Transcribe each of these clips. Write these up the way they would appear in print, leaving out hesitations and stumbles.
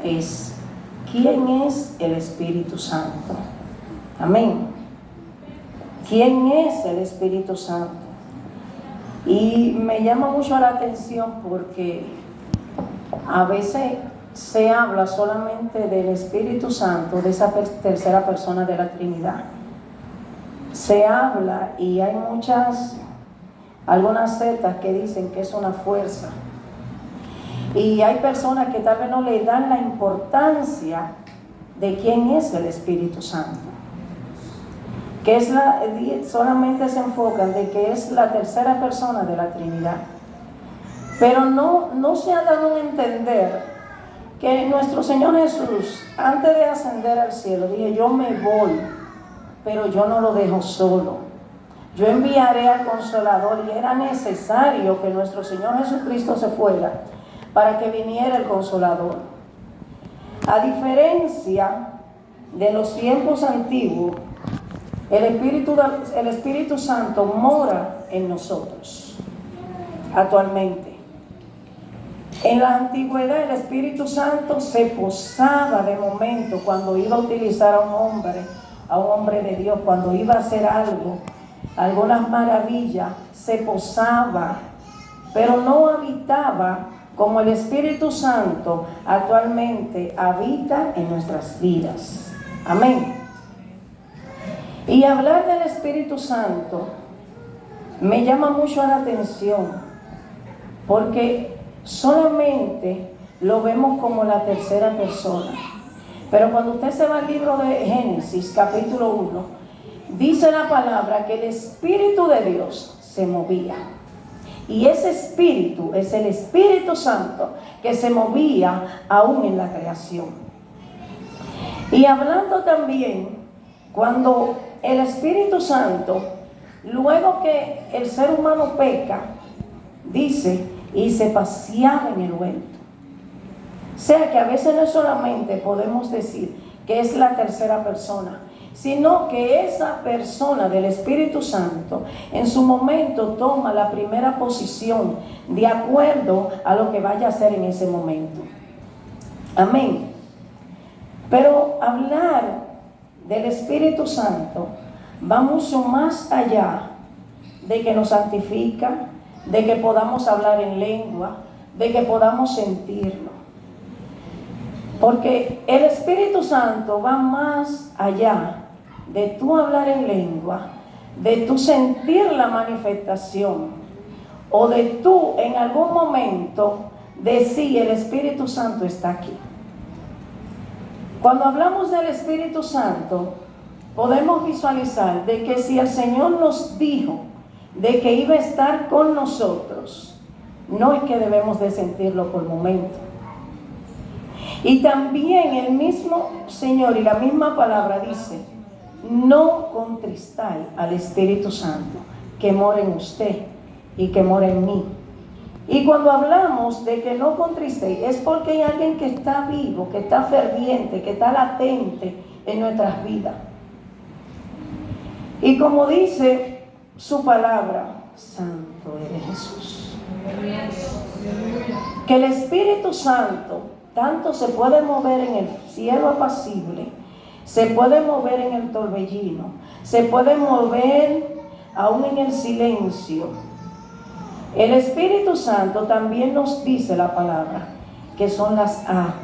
es: ¿quién es el Espíritu Santo? Amén. ¿Quién es el Espíritu Santo? Y me llama mucho la atención porque a veces se habla solamente del Espíritu Santo, de esa tercera persona de la Trinidad. Se habla y hay algunas sectas que dicen que es una fuerza. Y hay personas que tal vez no le dan la importancia de quién es el Espíritu Santo. Que solamente se enfocan de que es la tercera persona de la Trinidad. Pero no se ha dado a entender que nuestro Señor Jesús, antes de ascender al cielo, dijo: yo me voy, pero yo no lo dejo solo. Yo enviaré al Consolador. Y era necesario que nuestro Señor Jesucristo se fuera para que viniera el Consolador. A diferencia de los tiempos antiguos, el Espíritu Santo mora en nosotros actualmente. En la antigüedad el Espíritu Santo se posaba de momento cuando iba a utilizar a un hombre de Dios, cuando iba a hacer algo, algunas maravillas, se posaba, pero no habitaba como el Espíritu Santo actualmente habita en nuestras vidas. Amén. Y hablar del Espíritu Santo me llama mucho la atención, porque solamente lo vemos como la tercera persona. Pero cuando usted se va al libro de Génesis, capítulo 1, dice la palabra que el Espíritu de Dios se movía. Y ese Espíritu es el Espíritu Santo que se movía aún en la creación. Y hablando también, cuando el Espíritu Santo, luego que el ser humano peca, dice: y se paseaba en el huerto. O sea que a veces no solamente podemos decir que es la tercera persona, sino que esa persona del Espíritu Santo en su momento toma la primera posición de acuerdo a lo que vaya a hacer en ese momento. Amén. Pero hablar del Espíritu Santo va mucho más allá de que nos santifica, de que podamos hablar en lengua, de que podamos sentirlo. Porque el Espíritu Santo va más allá de tú hablar en lengua, de tú sentir la manifestación, o de tú en algún momento decir: el Espíritu Santo está aquí. Cuando hablamos del Espíritu Santo, podemos visualizar de que si el Señor nos dijo de que iba a estar con nosotros, no es que debemos de sentirlo por momento. Y también el mismo Señor y la misma palabra dice: no contristáis al Espíritu Santo que mora en usted y que mora en mí. Y cuando hablamos de que no contristéis, es porque hay alguien que está vivo, que está ferviente, que está latente en nuestras vidas. Y como dice su palabra: santo eres Jesús. Que el Espíritu Santo tanto se puede mover en el cielo apacible, se puede mover en el torbellino, se puede mover aún en el silencio. El Espíritu Santo también nos dice la palabra que son las aguas.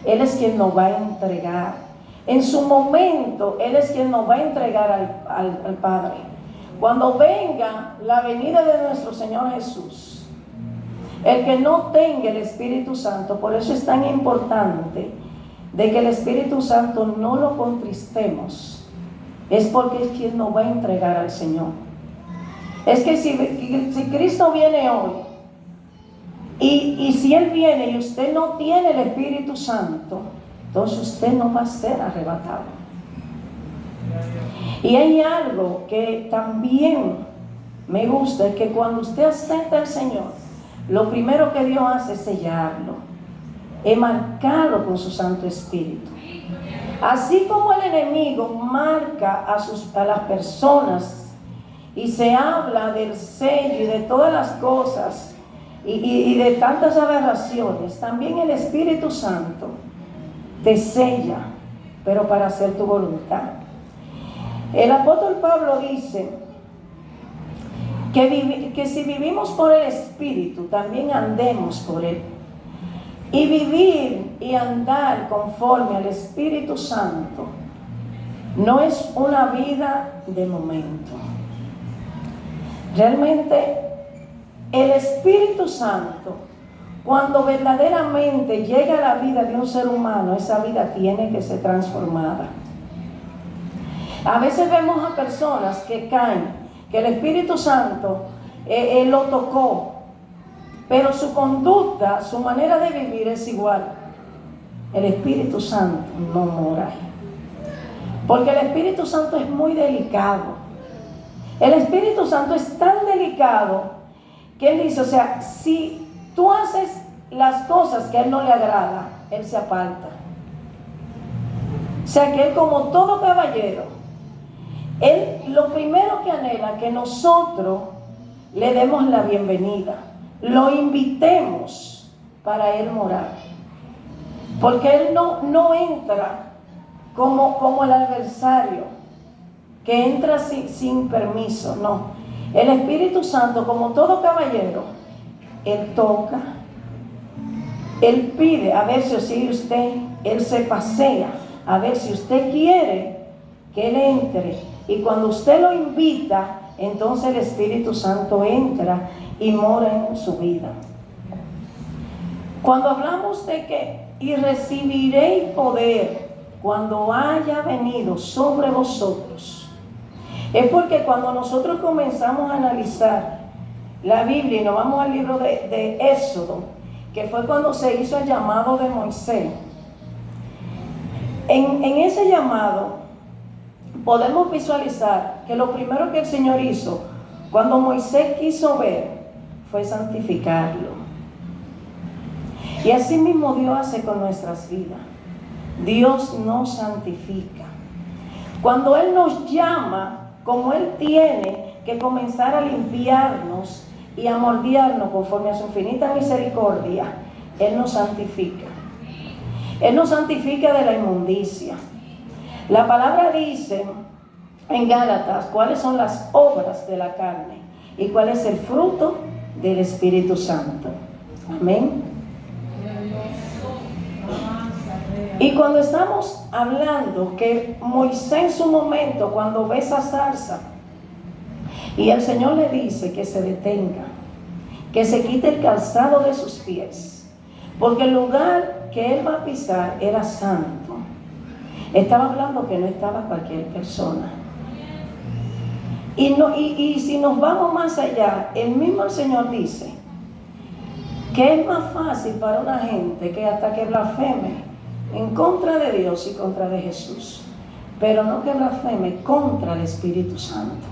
Él es quien nos va a entregar. En su momento, Él es quien nos va a entregar al Padre. Cuando venga la venida de nuestro Señor Jesús, el que no tenga el Espíritu Santo, por eso es tan importante de que el Espíritu Santo no lo contristemos, es porque es quien nos va a entregar al Señor. Es que si Cristo viene hoy y si Él viene y usted no tiene el Espíritu Santo, entonces usted no va a ser arrebatado. Y hay algo que también me gusta, es que cuando usted acepta al Señor, lo primero que Dios hace es sellarlo, es marcarlo con su Santo Espíritu. Así como el enemigo marca a las personas y se habla del sello y de todas las cosas y de tantas aberraciones, también el Espíritu Santo te sella, pero para hacer tu voluntad. El apóstol Pablo dice que si vivimos por el Espíritu, también andemos por Él. Y vivir y andar conforme al Espíritu Santo no es una vida de momento. Realmente el Espíritu Santo, cuando verdaderamente llega a la vida de un ser humano, esa vida tiene que ser transformada. A veces vemos a personas que caen, que el Espíritu Santo lo tocó, pero su conducta, su manera de vivir es igual. El Espíritu Santo no mora ahí. Porque el Espíritu Santo es muy delicado. El Espíritu Santo es tan delicado que Él dice, o sea, si tú haces las cosas que a Él no le agrada, Él se aparta. O sea que Él, como todo caballero, Él lo primero que anhela que nosotros le demos la bienvenida, lo invitemos para Él morar. Porque Él no entra como el adversario, que entra sin permiso, no. El Espíritu Santo, como todo caballero, Él toca, Él pide a ver si usted, Él se pasea, a ver si usted quiere que Él entre. Y cuando usted lo invita, entonces el Espíritu Santo entra y mora en su vida. Cuando hablamos de que y recibiréis poder cuando haya venido sobre vosotros, es porque cuando nosotros comenzamos a analizar la Biblia y nos vamos al libro de Éxodo, que fue cuando se hizo el llamado de Moisés, en ese llamado podemos visualizar que lo primero que el Señor hizo cuando Moisés quiso ver fue santificarlo. Y así mismo Dios hace con nuestras vidas. Dios nos santifica. Cuando Él nos llama, como Él tiene que comenzar a limpiarnos y a moldearnos conforme a su infinita misericordia, Él nos santifica. Él nos santifica de la inmundicia. La palabra dice en Gálatas cuáles son las obras de la carne y cuál es el fruto del Espíritu Santo. Amén. Y cuando estamos hablando que Moisés en su momento, cuando ve esa zarza, y el Señor le dice que se detenga, que se quite el calzado de sus pies, porque el lugar que él va a pisar era santo. Estaba hablando que no estaba cualquier persona. Y si nos vamos más allá, el mismo Señor dice que es más fácil para una gente que hasta que blasfeme en contra de Dios y contra de Jesús, pero no que blasfeme contra el Espíritu Santo.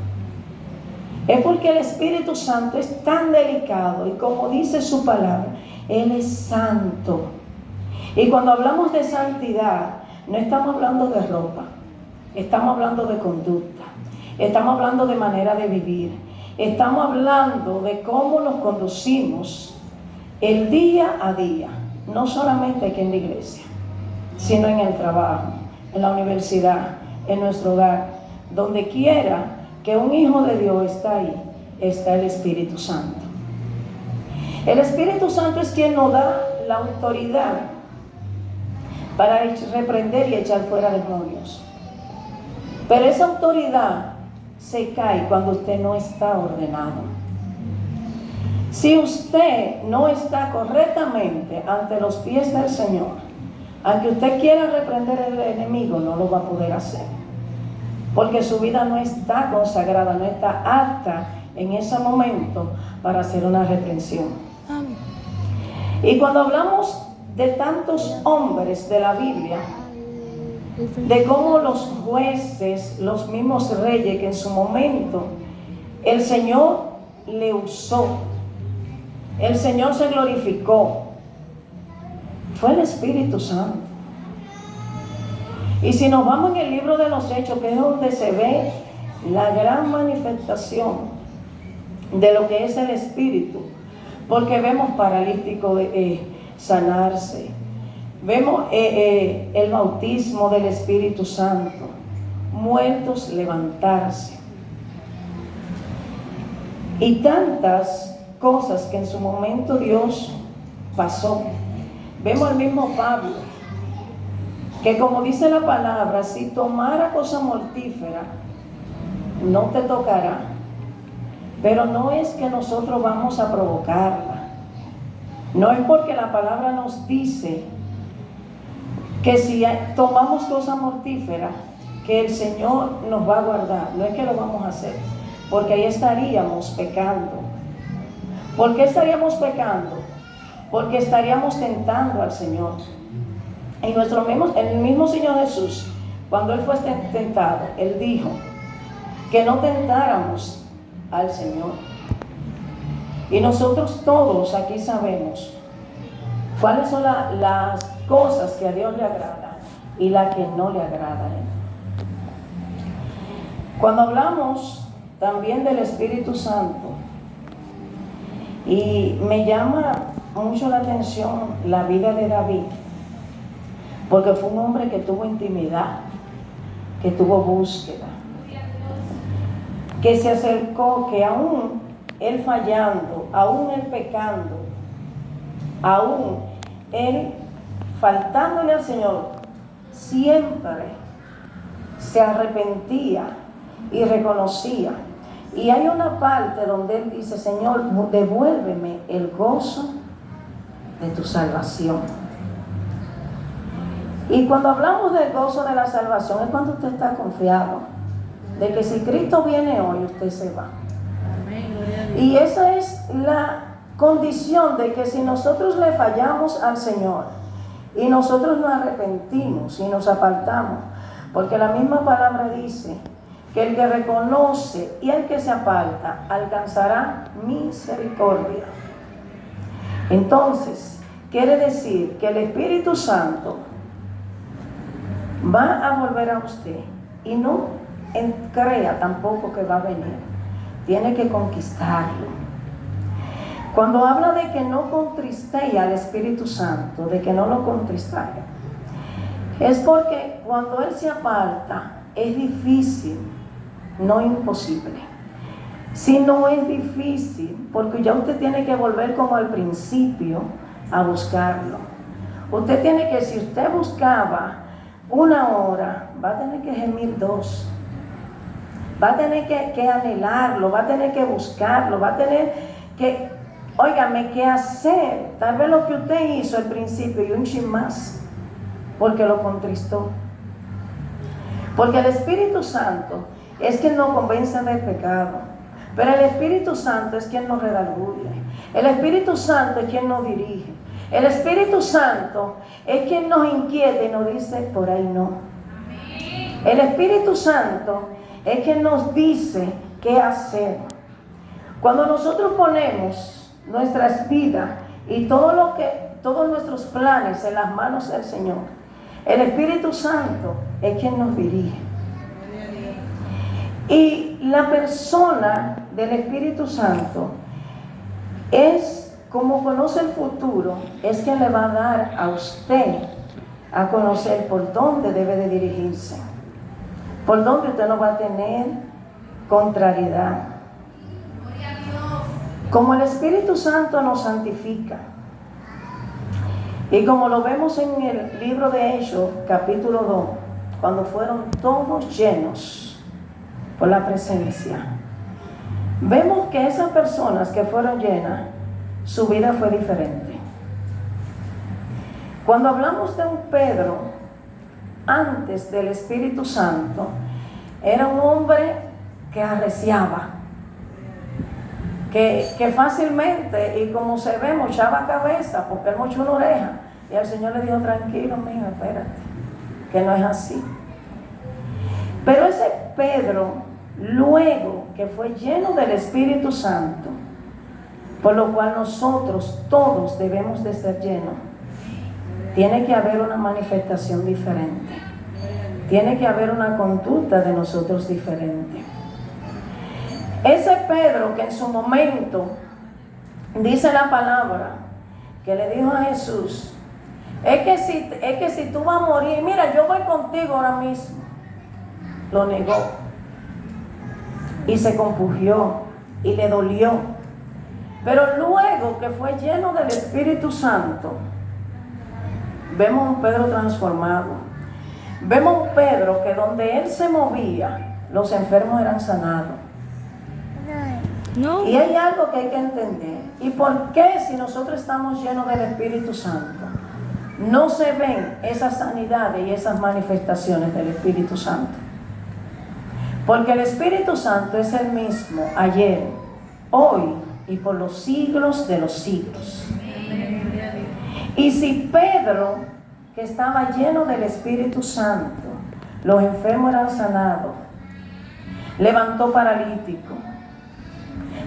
Es porque el Espíritu Santo es tan delicado y como dice su palabra, Él es santo. Y cuando hablamos de santidad, no estamos hablando de ropa, estamos hablando de conducta, estamos hablando de manera de vivir, estamos hablando de cómo nos conducimos el día a día, no solamente aquí en la iglesia, sino en el trabajo, en la universidad, en nuestro hogar, donde quiera que un hijo de Dios está ahí, está el Espíritu Santo. El Espíritu Santo es quien nos da la autoridad para reprender y echar fuera demonios. Pero esa autoridad se cae cuando usted no está ordenado. Si usted no está correctamente ante los pies del Señor, aunque usted quiera reprender al enemigo, no lo va a poder hacer. Porque su vida no está consagrada, no está apta en ese momento para hacer una reprensión. Y cuando hablamos de tantos hombres de la Biblia, de cómo los jueces, los mismos reyes que en su momento el Señor le usó, el Señor se glorificó, fue el Espíritu Santo. Y si nos vamos en el libro de los Hechos, que es donde se ve la gran manifestación de lo que es el Espíritu, porque vemos paralíticos sanarse, Vemos el bautismo del Espíritu Santo, muertos levantarse, y tantas cosas que en su momento Dios pasó. Vemos al mismo Pablo, que como dice la palabra, si tomara cosa mortífera, no te tocará. Pero no es que nosotros vamos a provocarla. No es porque la palabra nos dice que si tomamos cosa mortífera, que el Señor nos va a guardar. No es que lo vamos a hacer, porque ahí estaríamos pecando. ¿Por qué estaríamos pecando? Porque estaríamos tentando al Señor. Y el mismo Señor Jesús, cuando Él fue tentado, Él dijo que no tentáramos al Señor. Y nosotros todos aquí sabemos cuáles son las cosas que a Dios le agradan y las que no le agradan. Cuando hablamos también del Espíritu Santo, y me llama mucho la atención la vida de David, porque fue un hombre que tuvo intimidad, que tuvo búsqueda, que se acercó, que aún él fallando, aún él pecando, aún él faltándole al Señor, siempre se arrepentía y reconocía. Y hay una parte donde él dice: Señor, devuélveme el gozo de tu salvación. Y cuando hablamos del gozo de la salvación, es cuando usted está confiado de que si Cristo viene hoy, usted se va. Y esa es la condición de que si nosotros le fallamos al Señor y nosotros nos arrepentimos y nos apartamos, porque la misma palabra dice que el que reconoce y el que se aparta alcanzará misericordia. Entonces, quiere decir que el Espíritu Santo va a volver a usted, y no crea tampoco que va a venir. Tiene que conquistarlo. Cuando habla de que no contristéis al Espíritu Santo, de que no lo contristáis, es porque cuando Él se aparta es difícil, no imposible. Si no es difícil, porque ya usted tiene que volver como al principio a buscarlo. Usted tiene que, si usted buscaba 1 hora, va a tener que gemir 2. Va a tener que anhelarlo, va a tener que buscarlo, va a tener que, óigame, que hacer tal vez lo que usted hizo al principio y un chin más, porque lo contristó. Porque el Espíritu Santo es quien nos convence del pecado, pero el Espíritu Santo es quien nos redarguye. El Espíritu Santo es quien nos dirige. El Espíritu Santo es quien nos inquieta y nos dice: por ahí no. El Espíritu Santo es quien nos dice qué hacer. Cuando nosotros ponemos nuestras vidas y todos nuestros planes en las manos del Señor, el Espíritu Santo es quien nos dirige. Y la persona del Espíritu Santo es, como conoce el futuro, es quien le va a dar a usted a conocer por dónde debe de dirigirse, por dónde usted no va a tener contrariedad. Como el Espíritu Santo nos santifica, y como lo vemos en el libro de Hechos, capítulo 2, cuando fueron todos llenos por la presencia, vemos que esas personas que fueron llenas, su vida fue diferente. Cuando hablamos de un Pedro antes del Espíritu Santo, era un hombre que arreciaba, que fácilmente, y como se ve, mochaba cabeza, porque él mochó una oreja, y el Señor le dijo: tranquilo, mijo, espérate, que no es así. Pero ese Pedro, luego que fue lleno del Espíritu Santo, por lo cual nosotros todos debemos de ser llenos, tiene que haber una manifestación diferente, tiene que haber una conducta de nosotros diferente. Ese Pedro que en su momento, dice la palabra, que le dijo a Jesús: Es que si tú vas a morir, mira, yo voy contigo ahora mismo. Lo negó. Y se compungió y le dolió. Pero luego que fue lleno del Espíritu Santo, vemos un Pedro transformado. Vemos un Pedro que donde él se movía, los enfermos eran sanados. No. Y hay algo que hay que entender. ¿Y por qué si nosotros estamos llenos del Espíritu Santo, no se ven esas sanidades y esas manifestaciones del Espíritu Santo? Porque el Espíritu Santo es el mismo ayer, hoy y por los siglos de los siglos. Y si Pedro, que estaba lleno del Espíritu Santo, los enfermos eran sanados, levantó paralíticos,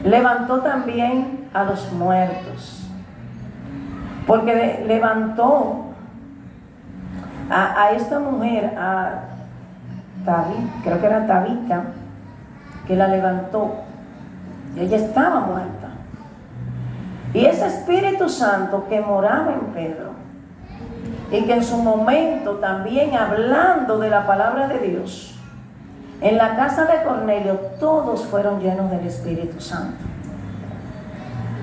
levantó también a los muertos, porque levantó a esta mujer, a Tabita, creo que era Tabita, que la levantó, y ella estaba muerta. Y ese Espíritu Santo que moraba en Pedro, y que en su momento también hablando de la palabra de Dios, en la casa de Cornelio todos fueron llenos del Espíritu Santo.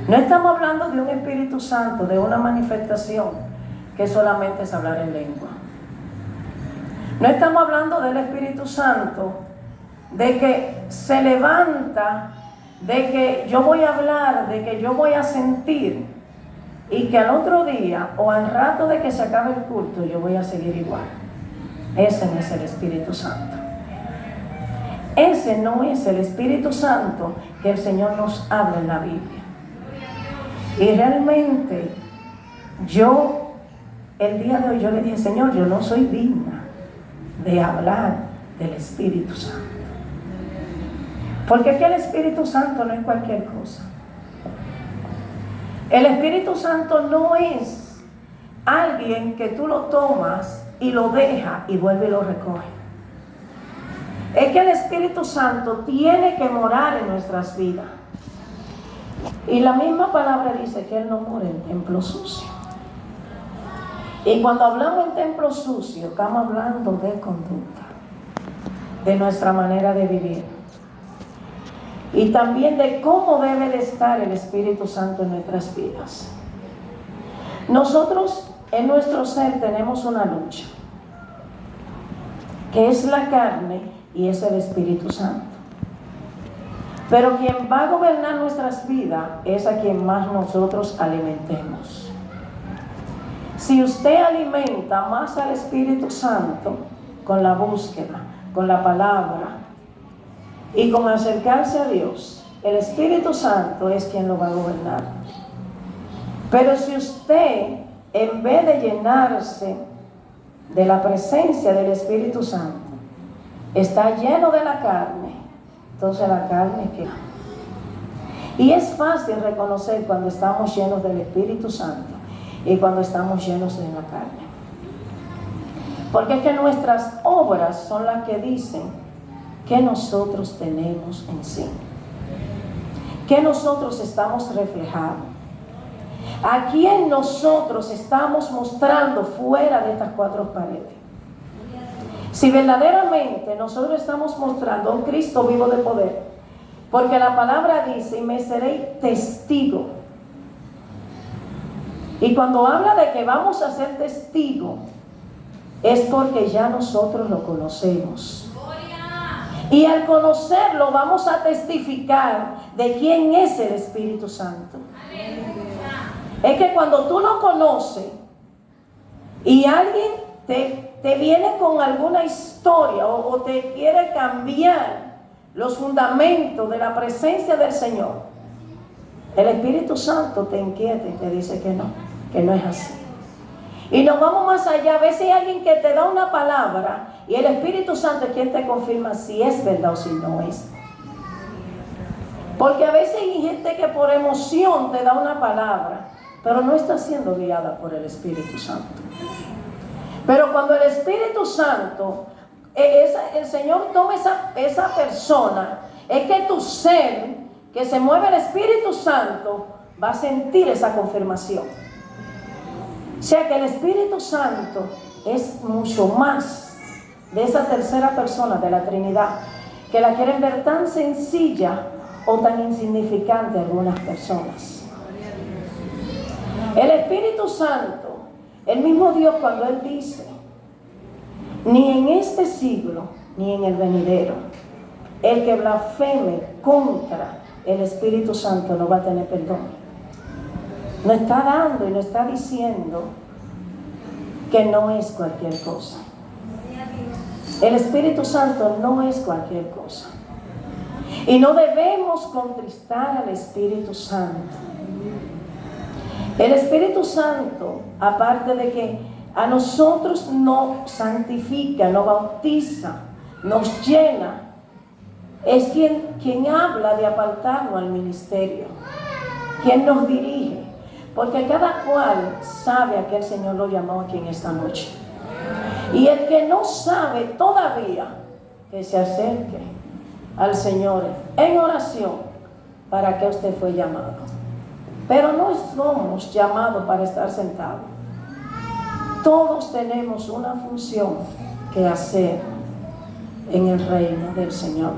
No estamos hablando de un Espíritu Santo, de una manifestación que solamente es hablar en lengua. No estamos hablando del Espíritu Santo, de que se levanta, de que yo voy a hablar, de que yo voy a sentir, y que al otro día o al rato de que se acabe el culto yo voy a seguir igual. Ese no es el Espíritu Santo. Ese no es el Espíritu Santo que el Señor nos habla en la Biblia. Y realmente yo, el día de hoy, yo le dije, Señor, yo no soy digna de hablar del Espíritu Santo. Porque es que el Espíritu Santo no es cualquier cosa. El Espíritu Santo no es alguien que tú lo tomas y lo dejas y vuelve y lo recoge. Es que el Espíritu Santo tiene que morar en nuestras vidas. Y la misma palabra dice que Él no mora en templo sucio. Y cuando hablamos en templo sucio, estamos hablando de conducta, de nuestra manera de vivir. Y también de cómo debe de estar el Espíritu Santo en nuestras vidas. Nosotros en nuestro ser tenemos una lucha, que es la carne y es el Espíritu Santo. Pero quien va a gobernar nuestras vidas es a quien más nosotros alimentemos. Si usted alimenta más al Espíritu Santo con la búsqueda, con la palabra y con acercarse a Dios, el Espíritu Santo es quien lo va a gobernar. Pero si usted, en vez de llenarse de la presencia del Espíritu Santo, está lleno de la carne, entonces la carne queda. Y es fácil reconocer cuando estamos llenos del Espíritu Santo y cuando estamos llenos de la carne. Porque es que nuestras obras son las que dicen que nosotros tenemos en sí, que nosotros estamos reflejando, a quién nosotros estamos mostrando fuera de estas cuatro paredes. Si verdaderamente nosotros estamos mostrando a un Cristo vivo de poder, porque la palabra dice, y me seré testigo. Y cuando habla de que vamos a ser testigo, es porque ya nosotros lo conocemos. Y al conocerlo vamos a testificar de quién es el Espíritu Santo. Es que cuando tú lo conoces y alguien te viene con alguna historia o te quiere cambiar los fundamentos de la presencia del Señor, el Espíritu Santo te inquieta y te dice que no es así. Y nos vamos más allá. A veces hay alguien que te da una palabra y el Espíritu Santo es quien te confirma si es verdad o si no es. Porque a veces hay gente que por emoción te da una palabra, pero no está siendo guiada por el Espíritu Santo. Pero cuando el Espíritu Santo, el Señor toma esa persona, es que tu ser, que se mueve el Espíritu Santo, va a sentir esa confirmación. O sea que el Espíritu Santo es mucho más de esa tercera persona de la Trinidad, que la quieren ver tan sencilla o tan insignificante algunas personas. El Espíritu Santo, el mismo Dios, cuando Él dice, ni en este siglo, ni en el venidero, el que blasfeme contra el Espíritu Santo no va a tener perdón. No está dando y no está diciendo que no es cualquier cosa. El Espíritu Santo no es cualquier cosa. Y no debemos contristar al Espíritu Santo. El Espíritu Santo, aparte de que a nosotros nos santifica, nos bautiza, nos llena, es quien habla de apartarnos al ministerio, quien nos dirige, porque cada cual sabe a qué el Señor lo llamó aquí en esta noche. Y el que no sabe todavía, que se acerque al Señor en oración para que usted fue llamado. Pero no somos llamados para estar sentados. Todos tenemos una función que hacer en el reino del Señor.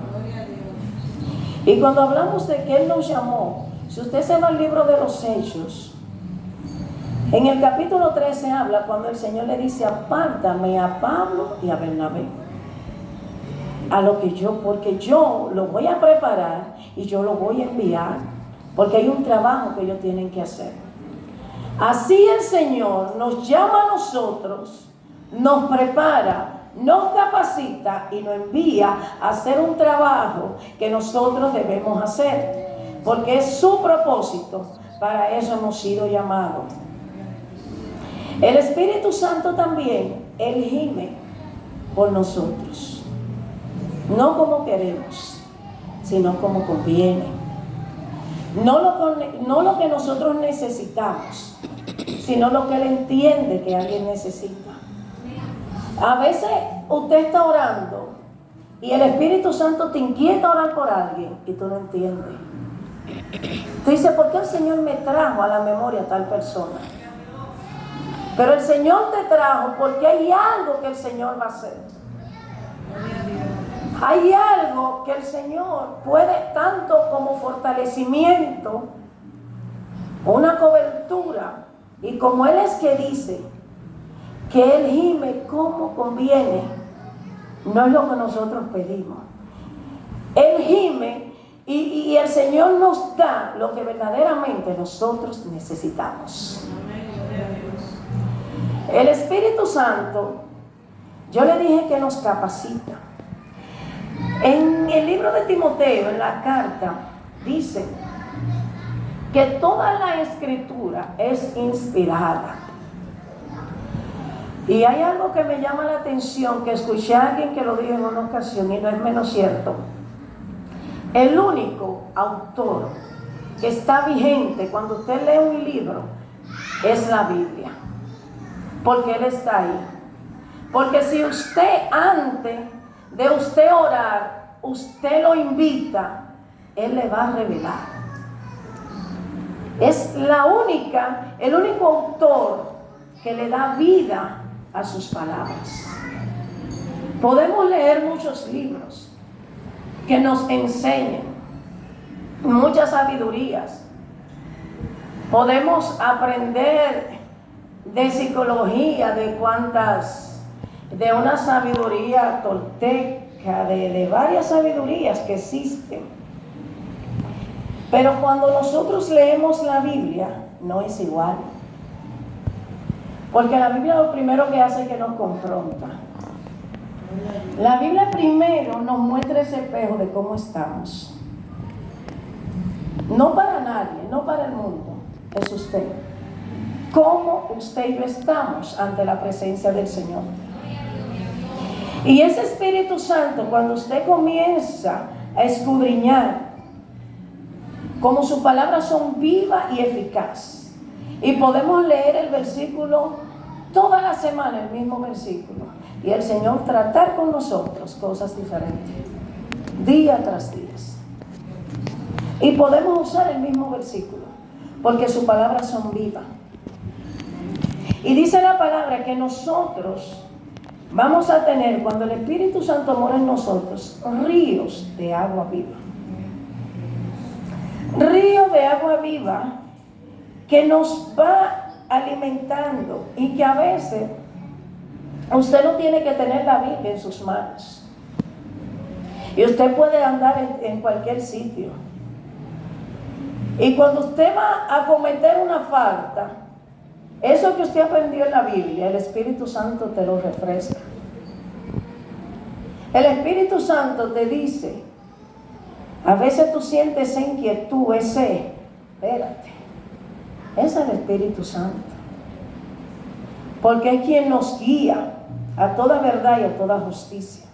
Y cuando hablamos de que Él nos llamó, si usted se va al libro de los Hechos, en el capítulo 13 habla cuando el Señor le dice, apártame a Pablo y a Bernabé. Porque yo lo voy a preparar y yo lo voy a enviar, porque hay un trabajo que ellos tienen que hacer. Así el Señor nos llama a nosotros, nos prepara, nos capacita y nos envía a hacer un trabajo que nosotros debemos hacer, porque es su propósito. Para eso hemos sido llamados. El Espíritu Santo también, Él gime por nosotros. No como queremos, sino como conviene. No lo que nosotros necesitamos, sino lo que Él entiende que alguien necesita. A veces usted está orando y el Espíritu Santo te inquieta a orar por alguien y tú no entiendes. Tú dices, ¿por qué el Señor me trajo a la memoria a tal persona? Pero el Señor te trajo porque hay algo que el Señor va a hacer. Hay algo que el Señor puede, tanto como fortalecimiento, una cobertura, y como Él es que dice que Él gime como conviene, no es lo que nosotros pedimos. Él gime y el Señor nos da lo que verdaderamente nosotros necesitamos. El Espíritu Santo, yo le dije que nos capacita. En el libro de Timoteo, en la carta, dice que toda la escritura es inspirada. Y hay algo que me llama la atención, que escuché a alguien que lo dijo en una ocasión y no es menos cierto. El único autor que está vigente cuando usted lee un libro es la Biblia, porque Él está ahí. Porque si usted, antes de usted orar, usted lo invita, Él le va a revelar. Es el único autor que le da vida a sus palabras. Podemos leer muchos libros que nos enseñan muchas sabidurías. Podemos aprender de psicología, de una sabiduría tolteca, de varias sabidurías que existen. Pero cuando nosotros leemos la Biblia, no es igual. Porque la Biblia lo primero que hace es que nos confronta. La Biblia primero nos muestra ese espejo de cómo estamos. No para nadie, no para el mundo, es usted. Cómo usted y yo estamos ante la presencia del Señor. Y ese Espíritu Santo, cuando usted comienza a escudriñar, como sus palabras son vivas y eficaces, y podemos leer el versículo toda la semana, el mismo versículo, y el Señor tratar con nosotros cosas diferentes, día tras día. Y podemos usar el mismo versículo, porque sus palabras son vivas. Y dice la palabra que nosotros vamos a tener, cuando el Espíritu Santo mora en nosotros, ríos de agua viva. Río de agua viva que nos va alimentando y que a veces usted no tiene que tener la Biblia en sus manos. Y usted puede andar en cualquier sitio. Y cuando usted va a cometer una falta, eso que usted aprendió en la Biblia, el Espíritu Santo te lo refresca. El Espíritu Santo te dice, a veces tú sientes esa inquietud, espérate, es el Espíritu Santo. Porque es quien nos guía a toda verdad y a toda justicia.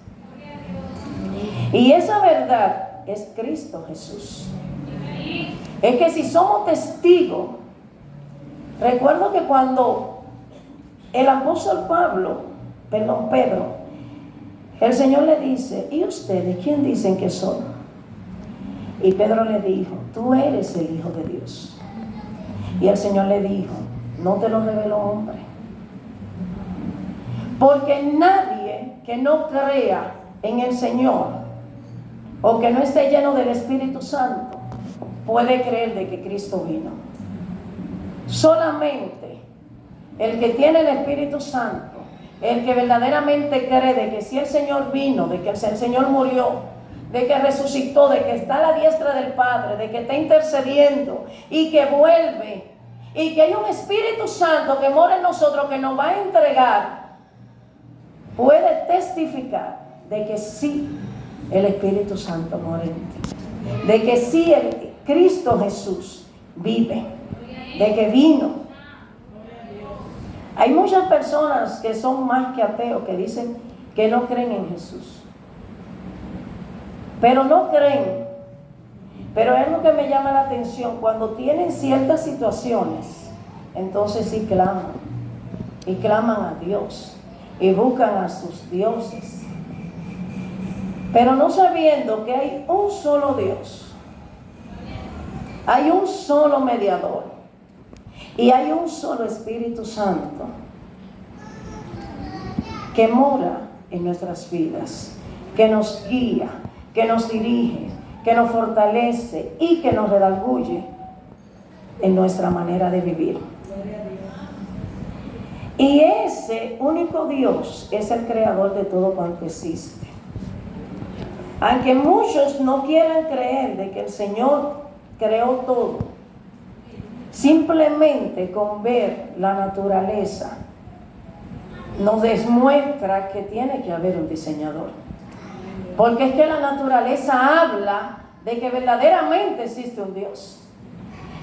Y esa verdad es Cristo Jesús. Es que si somos testigos, recuerdo que cuando el apóstol Pedro, el Señor le dice, ¿y ustedes quién dicen que son? Y Pedro le dijo, tú eres el Hijo de Dios. Y el Señor le dijo, no te lo reveló hombre. Porque nadie que no crea en el Señor o que no esté lleno del Espíritu Santo puede creer de que Cristo vino. Solamente el que tiene el Espíritu Santo, el que verdaderamente cree de que si el Señor vino, de que el Señor murió, de que resucitó, de que está a la diestra del Padre, de que está intercediendo y que vuelve, y que hay un Espíritu Santo que mora en nosotros, que nos va a entregar, puede testificar de que sí, el Espíritu Santo mora en ti, de que sí, el Cristo Jesús vive, de que vino. Hay muchas personas que son más que ateos, que dicen que no creen en Jesús, pero no creen. Pero es lo que me llama la atención, cuando tienen ciertas situaciones, entonces sí claman, y claman a Dios, y buscan a sus dioses, pero no sabiendo que hay un solo Dios, hay un solo mediador, y hay un solo Espíritu Santo que mora en nuestras vidas, que nos guía, que nos dirige, que nos fortalece y que nos redarguye en nuestra manera de vivir. Y ese único Dios es el creador de todo cuanto existe. Aunque muchos no quieran creer de que el Señor creó todo, simplemente con ver la naturaleza nos demuestra que tiene que haber un diseñador. Porque es que la naturaleza habla de que verdaderamente existe un Dios.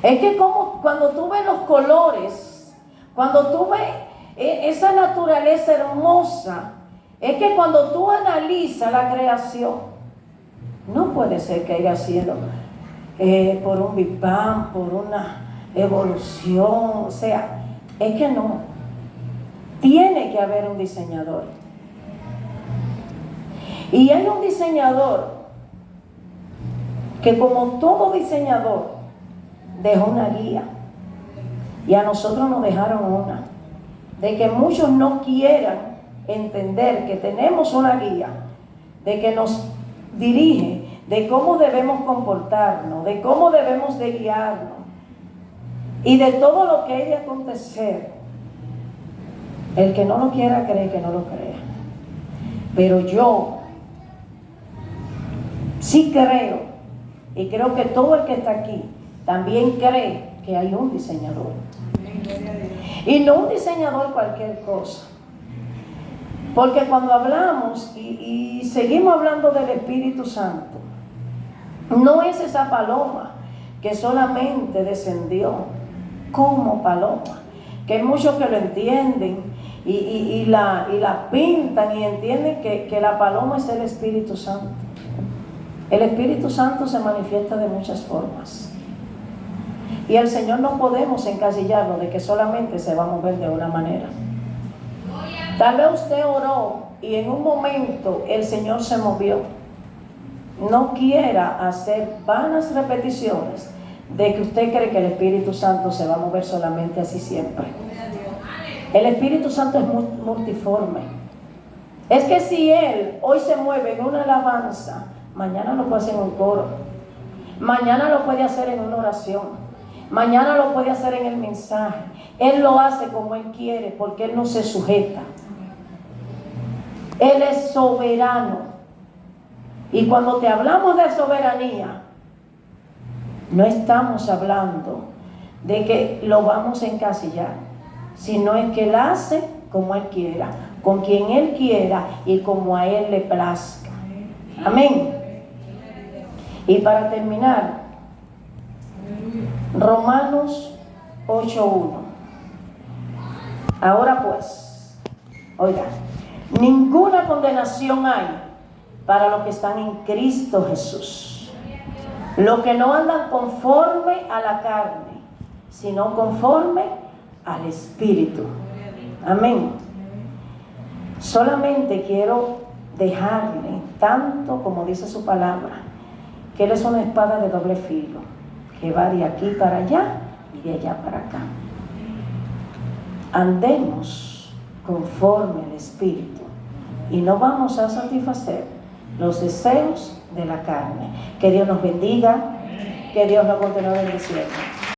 Es que como cuando tú ves los colores, cuando tú ves esa naturaleza hermosa, es que cuando tú analizas la creación, no puede ser que haya sido por un Big Bang, por una evolución, o sea, es que no. Tiene que haber un diseñador. Y hay un diseñador que, como todo diseñador, dejó una guía. Y a nosotros nos dejaron una. De que muchos no quieran entender que tenemos una guía, de que nos dirige, de cómo debemos comportarnos, de cómo debemos de guiarnos, y de todo lo que hay de acontecer. El que no lo quiera creer, que no lo crea. Pero yo sí creo, y creo que todo el que está aquí también cree que hay un diseñador. Y no un diseñador cualquier cosa. Porque cuando hablamos y seguimos hablando del Espíritu Santo, no es esa paloma que solamente descendió como paloma, que hay muchos que lo entienden y la pintan y entienden que la paloma es el Espíritu Santo. El Espíritu Santo se manifiesta de muchas formas. Y el Señor no podemos encasillarlo de que solamente se va a mover de una manera. Tal vez usted oró y en un momento el Señor se movió. No quiera hacer vanas repeticiones de que usted cree que el Espíritu Santo se va a mover solamente así siempre. El Espíritu Santo es multiforme. Es que si Él hoy se mueve en una alabanza, mañana lo puede hacer en un coro, mañana lo puede hacer en una oración, mañana lo puede hacer en el mensaje. Él lo hace como Él quiere, porque Él no se sujeta. Él es soberano. Y cuando te hablamos de soberanía, no estamos hablando de que lo vamos a encasillar, sino es que Él hace como Él quiera, con quien Él quiera y como a Él le plazca. Amén. Y para terminar, Romanos 8:1. Ahora pues, oigan, ninguna condenación hay para los que están en Cristo Jesús, los que no andan conforme a la carne, sino conforme al Espíritu. Amén. Solamente quiero dejarle, tanto como dice su palabra, que Él es una espada de doble filo, que va de aquí para allá y de allá para acá. Andemos conforme al Espíritu y no vamos a satisfacer los deseos de la carne. Que Dios nos bendiga, que Dios nos continúe bendiciendo.